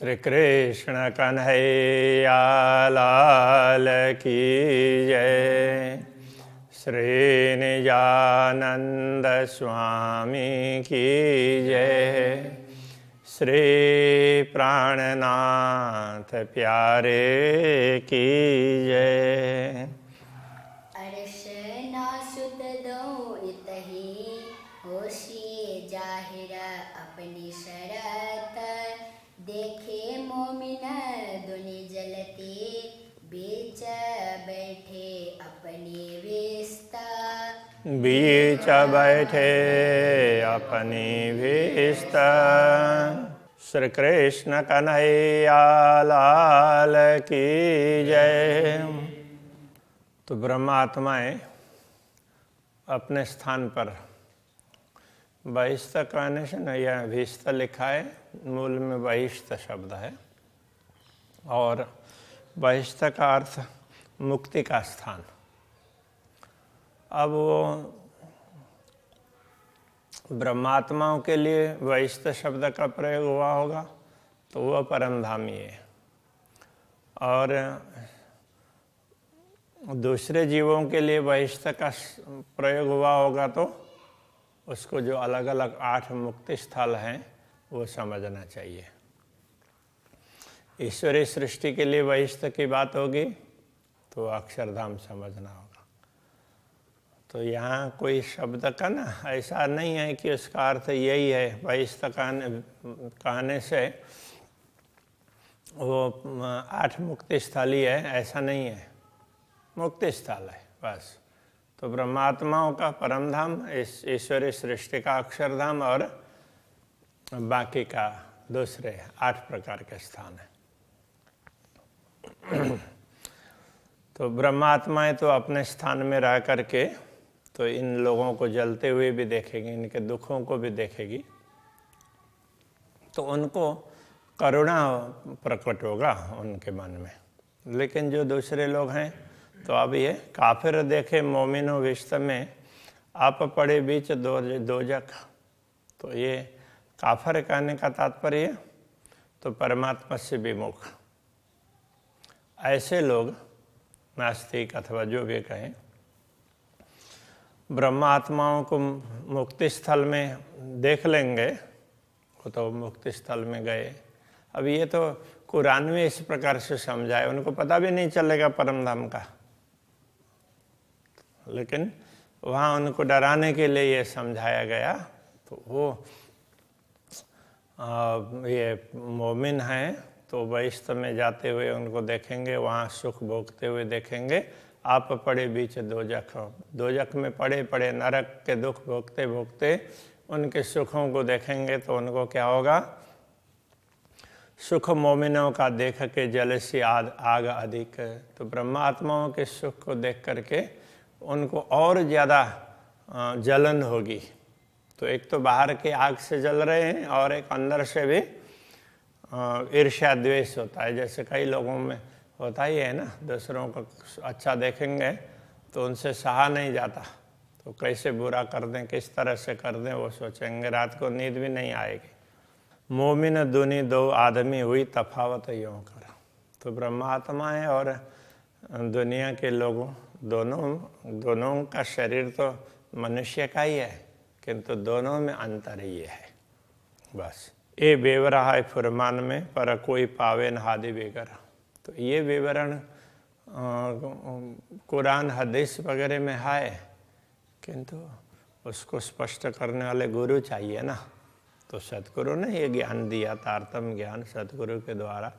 श्री कृष्ण कन्हैया लाल की जय। श्री निजानंद स्वामी की जय। श्री प्राणनाथ प्यारे की जय। अर्शना सुत दो इतही होशिए जाहिर अपनी शरत देखे मोमिन दुनि जलती बीच बैठे अपनी विस्ता बीच बैठे अपनी विस्ता। श्री कृष्ण कन्हैया लाल की जय। तो ब्रह्मात्माएं अपने स्थान पर बहिष्ठ कहने से न, यह भीष्ट लिखा है, मूल में बहिष्ठ शब्द है और बहिष्ठ का अर्थ मुक्ति का स्थान। अब वो ब्रह्मात्माओं के लिए बहिष्ठ शब्द का प्रयोग हुआ होगा तो वह परमधामी है, और दूसरे जीवों के लिए बहिष्ठ का प्रयोग हुआ होगा तो उसको जो अलग अलग 8 मुक्ति स्थल हैं वो समझना चाहिए। ईश्वरीय सृष्टि के लिए बहिष्ठ की बात होगी तो अक्षरधाम समझना होगा। तो यहाँ कोई शब्द का ना ऐसा नहीं है कि उसका अर्थ यही है, बहिष्ठ कहने से वो 8 मुक्ति स्थल ही है, ऐसा नहीं है, मुक्ति स्थल है बस। तो ब्रह्मात्माओं का परमधाम, ईश्वरीय सृष्टि का अक्षरधाम और बाकी का दूसरे 8 प्रकार के स्थान है। तो ब्रह्मात्माएं तो अपने स्थान में रह करके तो इन लोगों को जलते हुए भी देखेगी, इनके दुखों को भी देखेगी, तो उनको करुणा प्रकट होगा उनके मन में। लेकिन जो दूसरे लोग हैं तो अब ये काफिर देखे मोमिनो विश्त में आप पड़े बीच दोजख। तो ये काफिर कहने का तात्पर्य तो परमात्मा से विमुख ऐसे लोग, नास्तिक अथवा जो भी कहें, ब्रह्मात्माओं को मुक्ति स्थल में देख लेंगे, वो तो मुक्ति स्थल में गए। अब ये तो कुरान में इस प्रकार से समझाए, उनको पता भी नहीं चलेगा परमधाम का, लेकिन वहाँ उनको डराने के लिए ये समझाया गया। तो वो ये मोमिन हैं तो बहिष्ठ में जाते हुए उनको देखेंगे, वहाँ सुख भोगते हुए देखेंगे। आप पड़े बीच दोजख, दोजख में पड़े पड़े नरक के दुख भोगते भोगते उनके सुखों को देखेंगे तो उनको क्या होगा? सुख मोमिनों का देख के जल सी आग अधिक। तो ब्रह्मात्माओं के सुख को देख करके उनको और ज़्यादा जलन होगी। तो एक तो बाहर के आग से जल रहे हैं और एक अंदर से भी ईर्ष्या द्वेष होता है, जैसे कई लोगों में होता ही है ना, दूसरों को अच्छा देखेंगे तो उनसे सहा नहीं जाता, तो कैसे बुरा कर दें, किस तरह से कर दें वो सोचेंगे, रात को नींद भी नहीं आएगी। मोमिन दुनी दो आदमी हुई तफावत यूँ कर। तो ब्रह्मात्माएं और दुनिया के लोगों दोनों का शरीर तो मनुष्य का ही है, किंतु दोनों में अंतर ही है बस। ये बेवरा है फुरमान में पर कोई पावे न हादि बेगर। तो ये विवरण कुरान हदीस वगैरह में है, किंतु उसको स्पष्ट करने वाले गुरु चाहिए ना। तो सतगुरु ने ये ज्ञान दिया, तारतम्य ज्ञान सतगुरु के द्वारा,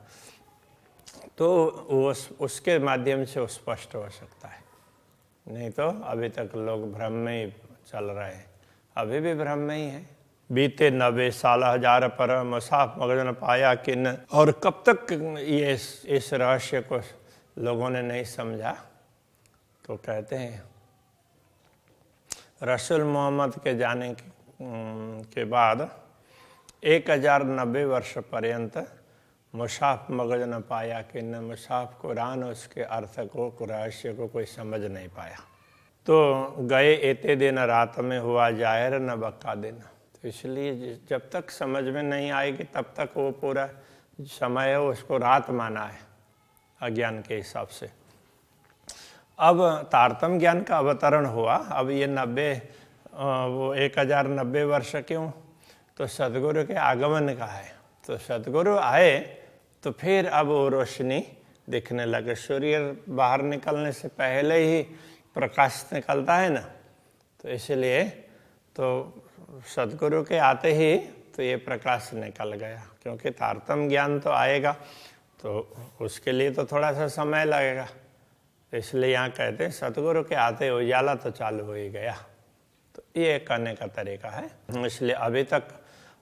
तो वो उसके माध्यम से वो स्पष्ट हो सकता है। नहीं तो अभी तक लोग भ्रम में ही चल रहे हैं, अभी भी भ्रम में ही है। बीते 90 साल हजार पर मुसाफ मगन पाया किन। और कब तक ये इस रहस्य को लोगों ने नहीं समझा? तो कहते हैं रसूल मोहम्मद के जाने के बाद 1090 वर्ष पर्यंत मुसाफ मगज न पाया कि न मुसाफ कुरान उसके अर्थ को, रहस्य को कोई समझ नहीं पाया। तो गए एते दिन रात में हुआ जाहिर न बक्का दिन। तो इसलिए जब तक समझ में नहीं आएगी तब तक वो पूरा समय है उसको रात माना है अज्ञान के हिसाब से। अब तारतम्य ज्ञान का अवतरण हुआ। अब ये 1090 वर्ष क्यों? तो सदगुरु के आगमन का है। तो सदगुरु आए तो फिर अब वो रोशनी दिखने लगे। सूर्य बाहर निकलने से पहले ही प्रकाश निकलता है ना, तो इसलिए तो सदगुरु के आते ही तो ये प्रकाश निकल गया। क्योंकि तारतम्य ज्ञान तो आएगा तो उसके लिए तो थोड़ा सा समय लगेगा, इसलिए यहाँ कहते हैं सतगुरु के आते उजाला तो चालू हो ही गया। तो ये करने का तरीका है। इसलिए अभी तक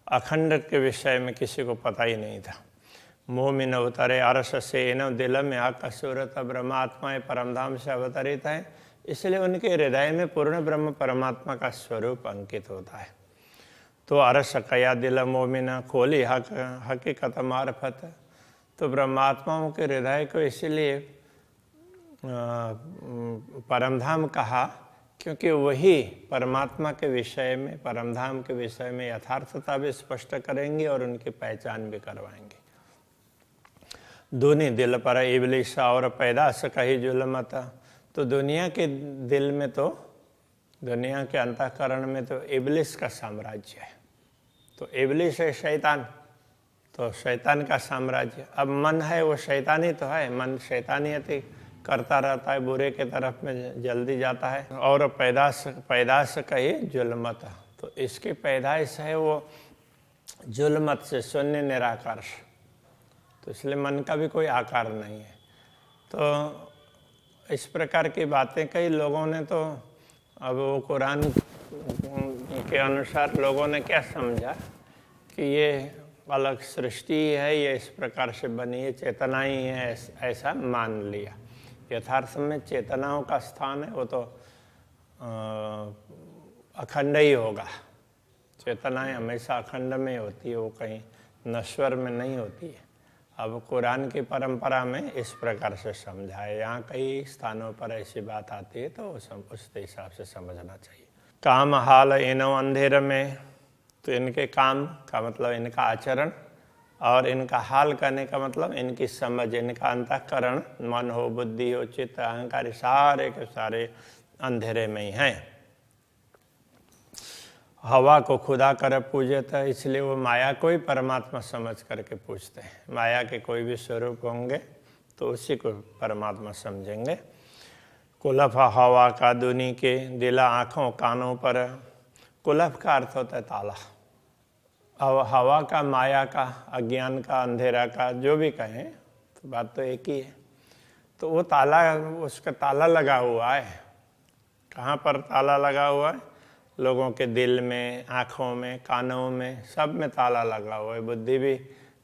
अखंड के विषय में किसी को पता ही नहीं था। मोह में न उतरे अरस से इन दिल में आकसूरत ब्रह्मात्मा परमधाम से अवतरित है, इसलिए उनके हृदय में पूर्ण ब्रह्म परमात्मा का स्वरूप अंकित होता है। तो अरस कया दिल मोमिन खोली हकीकत मार्फत। तो ब्रह्मात्माओं के हृदय को इसीलिए परमधाम कहा क्योंकि वही परमात्मा के विषय में, परमधाम के विषय में यथार्थता भी स्पष्ट करेंगे और उनकी पहचान भी करवाएंगे। दूनी दिल पर इबलिस और पैदाश कही जुलमत। तो दुनिया के दिल में तो, दुनिया के अंतःकरण में तो इबलिस का साम्राज्य है। तो इबलिस है शैतान, तो शैतान का साम्राज्य। अब मन है वो शैतानी तो है, मन शैतानियत करता रहता है, बुरे के तरफ में जल्दी जाता है। और पैदाश कही जुल्मत। तो इसकी पैदाइश है वो जुल्मत से, शून्य निराकार से। तो इसलिए मन का भी कोई आकार नहीं है। तो इस प्रकार की बातें कई लोगों ने तो, अब वो कुरान के अनुसार लोगों ने क्या समझा कि ये अलग सृष्टि है, ये इस प्रकार से बनी है, चेतना ही है, ऐसा मान लिया। यथार्थ में चेतनाओं का स्थान है वो तो अखंड ही होगा। चेतनाएं हमेशा अखंड में होती है, वो कहीं नश्वर में नहीं होती है। अब कुरान की परंपरा में इस प्रकार से समझा है। यहाँ कई स्थानों पर ऐसी बात आती है तो उस हिसाब से समझना चाहिए। काम हाल इनो अंधेर में, तो इनके काम का मतलब इनका आचरण, और इनका हाल करने का मतलब इनकी समझ, इनका अंतःकरण, मन हो, बुद्धि हो, चित्त, अहंकार, सारे के सारे अंधेरे में ही हैं। हवा को खुदा कर पूजे था, इसलिए वो माया को ही परमात्मा समझ करके पूछते हैं। माया के कोई भी स्वरूप होंगे तो उसी को परमात्मा समझेंगे। कुलफ हवा का दुनी के दिला आँखों कानों पर। कुलफ का अर्थ होता है ताला। अब हवा का, माया का, अज्ञान का, अंधेरा का, जो भी कहें तो बात तो एक ही है। तो वो ताला, उसका ताला लगा हुआ है। कहाँ पर ताला लगा हुआ है? लोगों के दिल में, आँखों में, कानों में, सब में ताला लगा हुआ है। बुद्धि भी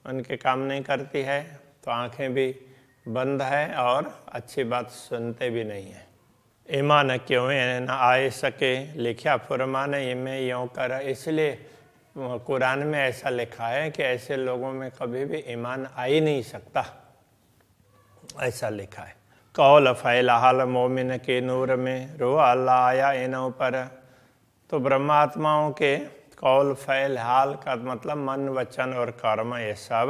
उनके काम नहीं करती है तो आँखें भी बंद है और अच्छी बात सुनते भी नहीं है। ईमान क्यों न आए सके लिखा फुरमान इमें यों कर। इसलिए कुरान में ऐसा लिखा है कि ऐसे लोगों में कभी भी ईमान आ ही नहीं सकता, ऐसा लिखा है। कौल फैला हाल मोमिन के नूर में रो अल्लाह आया इनों पर। तो ब्रह्मात्माओं के कौल फैल हाल का मतलब मन, वचन और कर्म, ये सब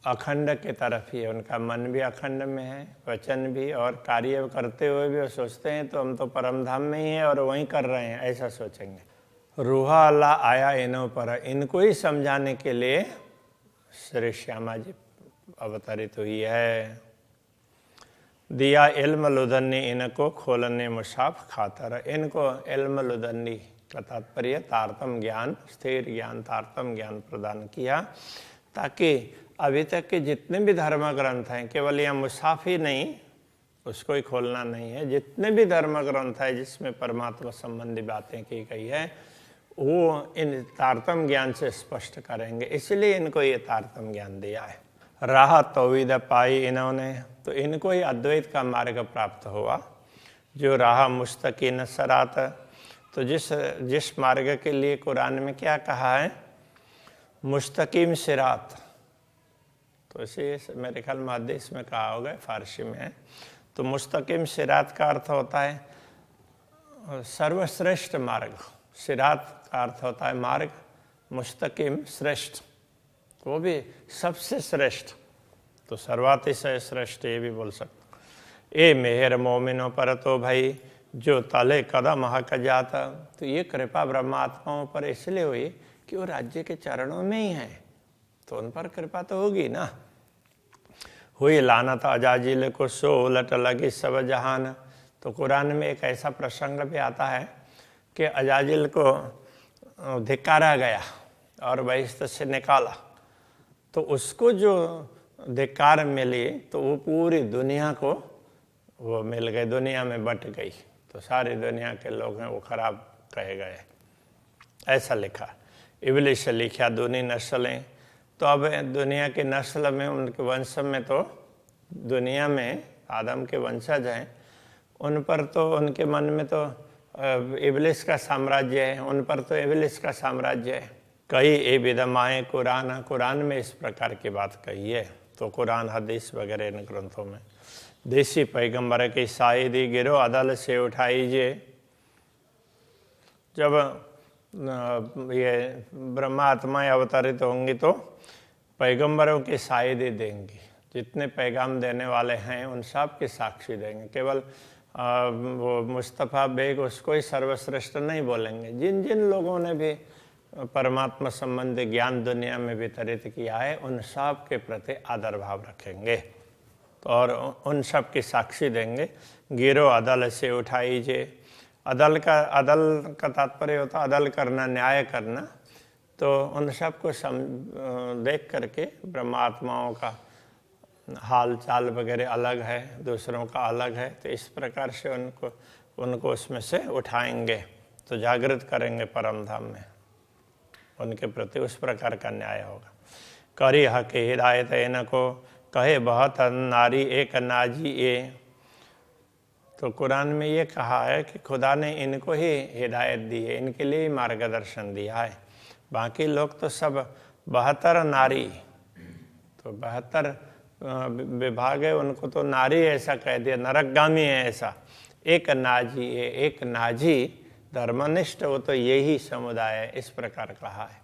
अखंड के तरफ ही है। उनका मन भी अखंड में है, वचन भी, और कार्य करते हुए भी वो सोचते हैं तो हम तो परमधाम में ही हैं और वहीं कर रहे हैं, ऐसा सोचेंगे। रूहा अल्लाह आया इनों पर, इनको ही समझाने के लिए श्री श्यामा जी अवतरित हुई है। दिया इल्म लुदन्नी इनको खोलने मुसाफ खातर। इनको इल्म लुदन्नी का तात्पर्य तारतम ज्ञान, स्थिर ज्ञान, तारतम ज्ञान प्रदान किया, ताकि अभी तक के जितने भी धर्म ग्रंथ हैं, केवल यह मुसाफ ही नहीं, उसको ही खोलना नहीं है, जितने भी धर्म ग्रंथ है जिसमें परमात्मा संबंधी बातें की गई है वो इन तारतम ज्ञान से स्पष्ट करेंगे। इसलिए इनको ये तारतम ज्ञान दिया है। राह तौहीद पाई इन्होंने, तो इनको ही अद्वैत का मार्ग प्राप्त हुआ। जो राह मुस्तकीन सरात, तो जिस मार्ग के लिए कुरान में क्या कहा है? मुस्तकीम सिरात। तो इसी मेरे ख्याल में हदीस में कहा होगा, फारसी में है। तो मुस्तकीम सिरात का अर्थ होता है सर्वश्रेष्ठ मार्ग। सिरात का अर्थ होता है मार्ग, मुस्तकीम श्रेष्ठ। तो वो भी सबसे श्रेष्ठ, तो सर्वातिशय श्रेष्ठ ये भी बोल सकते। ए मेहर मोमिनों पर तो भाई जो तले कदम हक जाता, तो ये कृपा ब्रह्मात्माओं पर इसलिए हुई कि वो राज्य के चरणों में ही है, तो उन पर कृपा तो होगी ना। हुई लानत अजाजिल को सो उलट लगी सब जहान। तो कुरान में एक ऐसा प्रसंग भी आता है कि अजाजिल को धिक्कारा गया और बहिश्त से निकाला, तो उसको जो धिक्कार मिली तो वो पूरी दुनिया को वो मिल गई, दुनिया में बट गई, तो सारी दुनिया के लोग हैं वो खराब कहे गए, ऐसा लिखा। इब्लिस लिखा दूनी नस्लें, तो अब दुनिया की नस्ल में उनके वंश में तो दुनिया में आदम के वंशज हैं, उन पर तो उनके मन में तो इब्लिस का साम्राज्य है, उन पर तो इब्लिस का साम्राज्य है। कई ए विदमाए कुरान, कुरान में इस प्रकार की बात कही है। तो कुरान हदीस वगैरह इन ग्रंथों में देसी पैगंबर की शायदी गिरो अदल से उठाइए। जब ये ब्रह्मा आत्माएं अवतरित होंगी तो पैगंबरों की शायदी देंगी, जितने पैगाम देने वाले हैं उन सब की साक्षी देंगे। केवल वो मुस्तफ़ा बेग उसको ही सर्वश्रेष्ठ नहीं बोलेंगे, जिन जिन लोगों ने भी परमात्मा संबंधी ज्ञान दुनिया में वितरित किया है उन सब के प्रति आदर भाव रखेंगे, तो और उन सब की साक्षी देंगे। गिरो अदल से उठाइए। अदल का तात्पर्य होता है अदल करना, न्याय करना। तो उन सब को देख करके ब्रह्मात्माओं का हाल चाल वगैरह अलग है, दूसरों का अलग है, तो इस प्रकार से उनको उसमें से उठाएंगे, तो जागृत करेंगे परम धाम में, उनके प्रति उस प्रकार का न्याय होगा। करी हक हिदायत इनको कहे बहुत नारी एक नाजी ए। तो कुरान में ये कहा है कि खुदा ने इनको ही हिदायत दी है, इनके लिए ही मार्गदर्शन दिया है। बाकी लोग तो सब 72 नारी, तो 72 विभाग है, उनको तो नारी ऐसा कह दिया, नरकगामी है ऐसा। एक नाजी है, एक नाजी धर्मनिष्ठ, वो तो यही समुदाय है, इस प्रकार कहा है।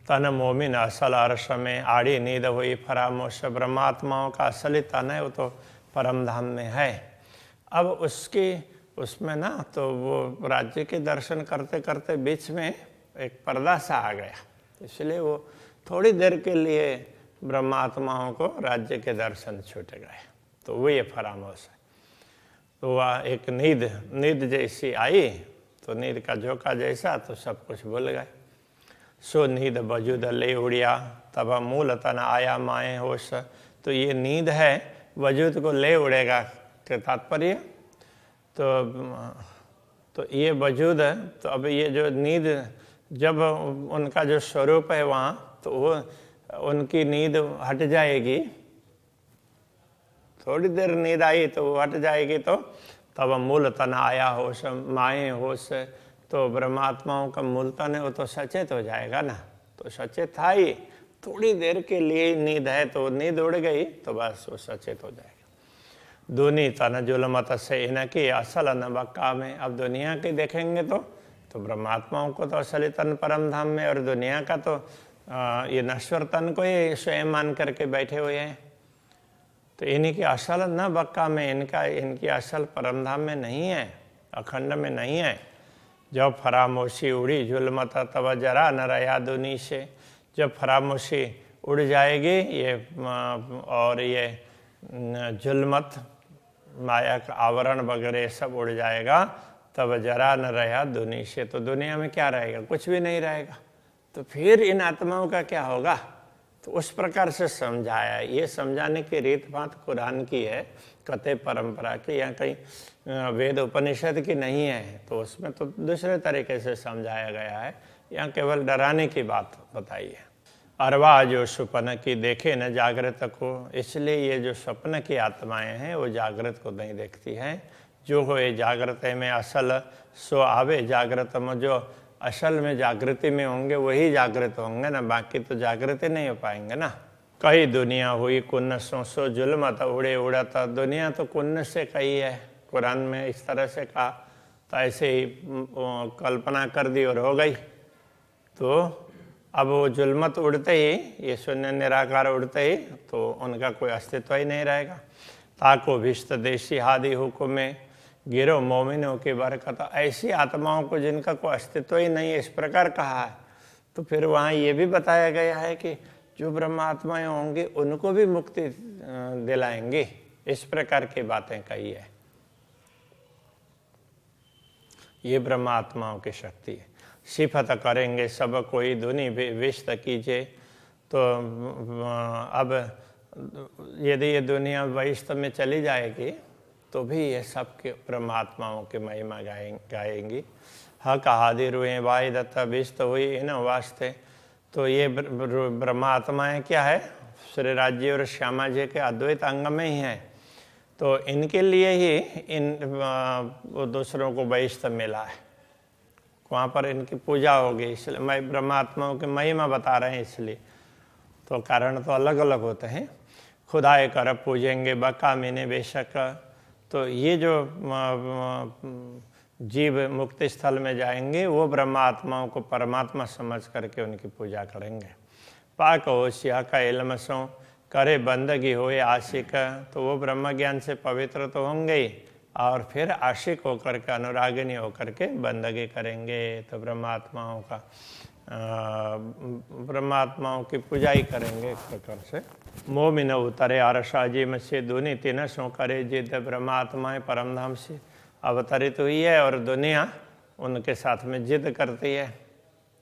तन मोमिन असल अर्श में आड़ी नींद हुई फरामोश। ब्रह्मात्माओं का असली तन है वो तो परम धाम में है। अब उसमें ना तो वो राज्य के दर्शन करते करते बीच में एक पर्दा सा आ गया, इसलिए वो थोड़ी देर के लिए ब्रह्मात्माओं को राज्य के दर्शन छूट गए, तो वो ये फरामोश है। तो वह एक नींद जैसी आई, तो नींद का झोंका जैसा, तो सब कुछ भूल गए। सो नींद वजूद ले उड़िया तब मूल तन आया माए होश। तो ये नींद है वजूद को ले उड़ेगा के तात्पर्य, तो ये वजूद है। तो अब ये जो नींद, जब उनका जो स्वरूप है वहाँ, तो वो उनकी नींद हट जाएगी, थोड़ी देर नींद आई तो वो हट जाएगी, तो तब मूल तन आया होश माए होश। तो ब्रह्मात्माओं का मूल तन है वो तो सचेत हो जाएगा ना, तो सचेत था ही, थोड़ी देर के लिए नींद है, तो नींद उड़ गई तो बस वो सचेत हो जाएगा। दूनी तन जुलमत से इनकी असल न बक्का में। अब दुनिया के देखेंगे तो ब्रह्मात्माओं को तो असली तन परम धाम में, और दुनिया का तो ये नश्वर तन को ही स्वयं मान करके बैठे हुए हैं। तो इन्हीं की असल न बक्का में, इनकी असल परम धाम में नहीं है, अखंड में नहीं है। जब फरामोशी उड़ी जुल्मत तब जरा न रहा दुनी से। जब फरामोशी उड़ जाएगी ये और ये जुल्मत माया का आवरण वगैरह सब उड़ जाएगा, तब जरा न रहा दुनी से। तो दुनिया में क्या रहेगा, कुछ भी नहीं रहेगा। तो फिर इन आत्माओं का क्या होगा, तो उस प्रकार से समझाया। ये समझाने की रीत बात कुरान की है, कते परंपरा की, या कहीं वेद उपनिषद की नहीं है, तो उसमें तो दूसरे तरीके से समझाया गया है। यहाँ केवल डराने की बात बताई है। अरवा जो स्वप्न की देखे न जागृत को, इसलिए ये जो स्वप्न की आत्माएं हैं वो जागृत को नहीं देखती हैं। जो हो ये जागृत में असल सो आवे जागृत में, जो असल में जागृति में होंगे वही जागृत होंगे ना, बाकी तो जागृति नहीं हो पाएंगे ना। कई दुनिया हुई कुन्न सो जुल्मत उड़े उड़ता। दुनिया तो कुन्न से कही है, कुरान में इस तरह से कहा, तो ऐसे ही कल्पना कर दी और हो गई। तो अब वो जुल्मत उड़ते ही, ये शून्य निराकार उड़ते ही, तो उनका कोई अस्तित्व ही नहीं रहेगा। ताको भिष्ट देशी हादि हुकुमे गिरो मोमिनों की बरकत। ऐसी आत्माओं को जिनका कोई अस्तित्व ही नहीं है, इस प्रकार कहा है। तो फिर वहाँ ये भी बताया गया है कि जो ब्रह्मात्माएं होंगी उनको भी मुक्ति दिलाएंगे, इस प्रकार की बातें कही है। ये ब्रह्मात्माओं की शक्ति है। सिफत करेंगे सब कोई धुनि विस्त कीजिए। तो अब यदि ये दुनिया वैष्णव में चली जाएगी तो भी ये सबके परमात्माओं की महिमा गाएंगी। हक हादि रुए वाई दत्ता विस्त हुई इन वास्ते। तो ये ब्रह्मात्माएं क्या है, श्री राज्य और श्यामा जी के अद्वैत अंग में ही है। तो इनके लिए ही वो दूसरों को वैष्णव मिला है, वहाँ पर इनकी पूजा होगी। इसलिए मैं ब्रह्मात्माओं की महिमा बता रहे हैं इसलिए। तो कारण तो अलग अलग होते हैं। खुदाए कर पूजेंगे बका मीने बेशक। तो ये जो जीव मुक्ति स्थल में जाएंगे वो ब्रह्मात्माओं को परमात्मा समझ करके उनकी पूजा करेंगे। पाक होशिया का इल्मसों करे बंदगी होए आशिक। तो वो ब्रह्म ज्ञान से पवित्र तो होंगे ही, और फिर आशिक होकर के, अनुरागिनी होकर के बंदगी करेंगे। तो ब्रह्मात्माओं की पूजा ही करेंगे एक प्रकार से। मोमिन उतरे आरसाजी में से दुनि तीन सो करे जिद। ब्रह्मात्माएं परमधाम से अवतरित हुई है और दुनिया उनके साथ में जिद करती है,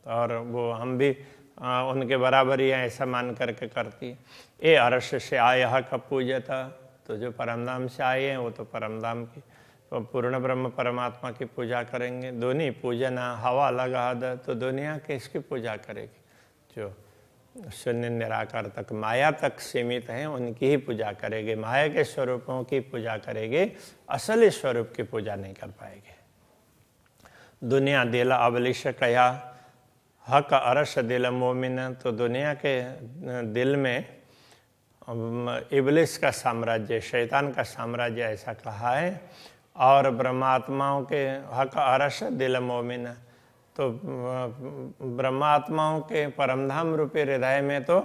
और वो हम भी उनके बराबर ही ऐसा मान करके करती है। ए अरश से आया का पूजता। तो जो परमधाम से आए हैं वो तो परमधाम की, तो पूर्ण ब्रह्म परमात्मा की पूजा करेंगे। दुनि पूजना हवा लगा द। तो दुनिया किसकी पूजा करेगी? जो शून्य निराकार तक, माया तक सीमित हैं, उनकी ही पूजा करेंगे। माया के स्वरूपों की पूजा करेंगे, असली स्वरूप की पूजा नहीं कर पाएंगे। दुनिया दिल अबलिश कया हक अरश दिल मोमिन। तो दुनिया के दिल में इबलिस का साम्राज्य, शैतान का साम्राज्य ऐसा कहा है। और ब्रह्मात्माओं के हक अरश दिल मोमिन। तो ब्रह्मात्माओं के परमधाम रूपी हृदय में तो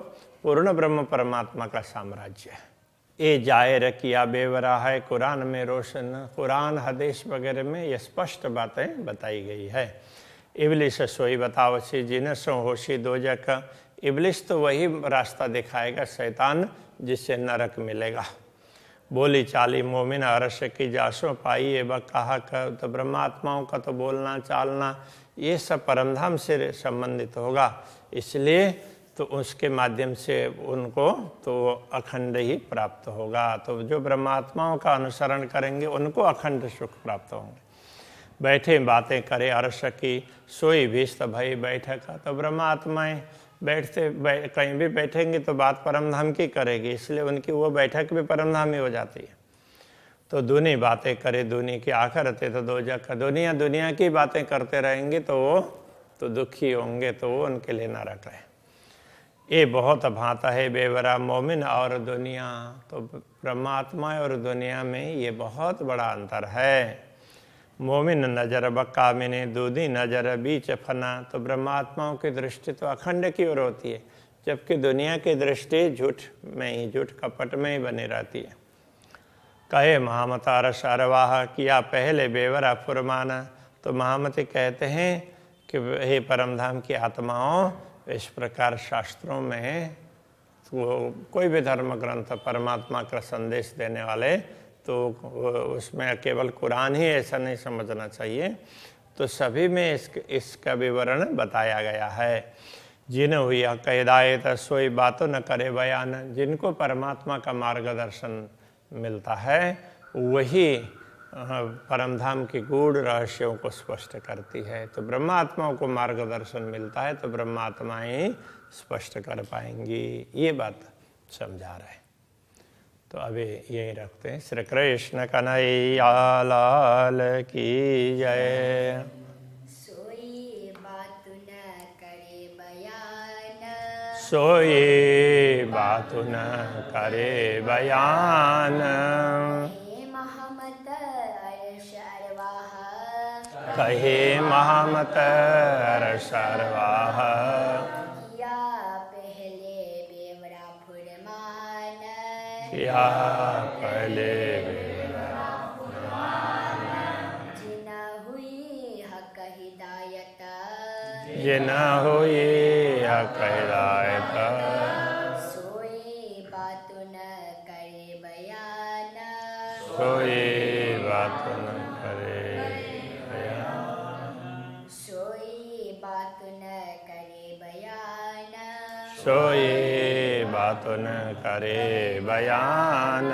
पूर्ण ब्रह्म परमात्मा का साम्राज्य है। ये जाहिर किया बेवरा है कुरान में रोशन। कुरान हदीस वगैरह में ये स्पष्ट बातें बताई गई है। इबलिस सोई बतावसी जिन सो होशी दोजक। इबलिस तो वही रास्ता दिखाएगा, शैतान, जिससे नरक मिलेगा। बोली चाली मोमिन अरश की जासो पाई ए कहा कर। तो ब्रह्मात्माओं का तो बोलना चालना ये सब परमधाम से संबंधित होगा, इसलिए तो उसके माध्यम से उनको तो अखंड ही प्राप्त होगा। तो जो ब्रह्मात्माओं का अनुसरण करेंगे उनको अखंड सुख प्राप्त होंगे। बैठे बातें करे अरश की सोई भीष्ट भई बैठक। तो ब्रह्मात्माएं कहीं भी बैठेंगे तो बात परमधाम की करेगी, इसलिए उनकी वो बैठक भी परमधाम ही हो जाती है। तो दुनी बातें करे दुनी की आखिरते तो दोजख। दुनिया की बातें करते रहेंगे तो वो तो दुखी होंगे, तो वो उनके लिए नरक है। ये बहुत भांता है बेवरा मोमिन और दुनिया। तो परमात्मा और दुनिया में ये बहुत बड़ा अंतर है। मोमिन नजर बक्का मिने दूधी नजर बीच फना। तो ब्रह्मात्माओं की दृष्टि तो अखंड की ओर होती है, जबकि दुनिया की दृष्टि झूठ में ही, झूठ कपट में ही बनी रहती है। कहे महामता रस अरवाह किया पहले बेवरा फुरमाना। तो महामती कहते हैं कि हे परमधाम की आत्माओं, इस प्रकार शास्त्रों में वो कोई भी धर्म ग्रंथ परमात्मा का संदेश देने वाले, तो उसमें केवल कुरान ही ऐसा नहीं समझना चाहिए। तो सभी में इसका विवरण बताया गया है। जिन हुई हिदायत सोई बातों न करे बयान। जिनको परमात्मा का मार्गदर्शन मिलता है वही परमधाम की गूढ़ रहस्यों को स्पष्ट करती है। तो ब्रह्मात्माओं को मार्गदर्शन मिलता है तो ब्रह्मात्माएं स्पष्ट कर पाएंगी, ये बात समझा रहे हैं। तो अभी यही रखते हैं। श्री कृष्ण कन्हैया लाल की जय। सोई बात न करे बयान। सोई बात न करे बयान। कहे महमत अर्श अरवाह। कहे महमत अर्श अरवाह। या पहले जिना हुई हक हिदायत जिना हुई हक हिदायत सोई बात न करे बयान कोई बात न करे सोई बात न करे बयान सोई बात न करे बयान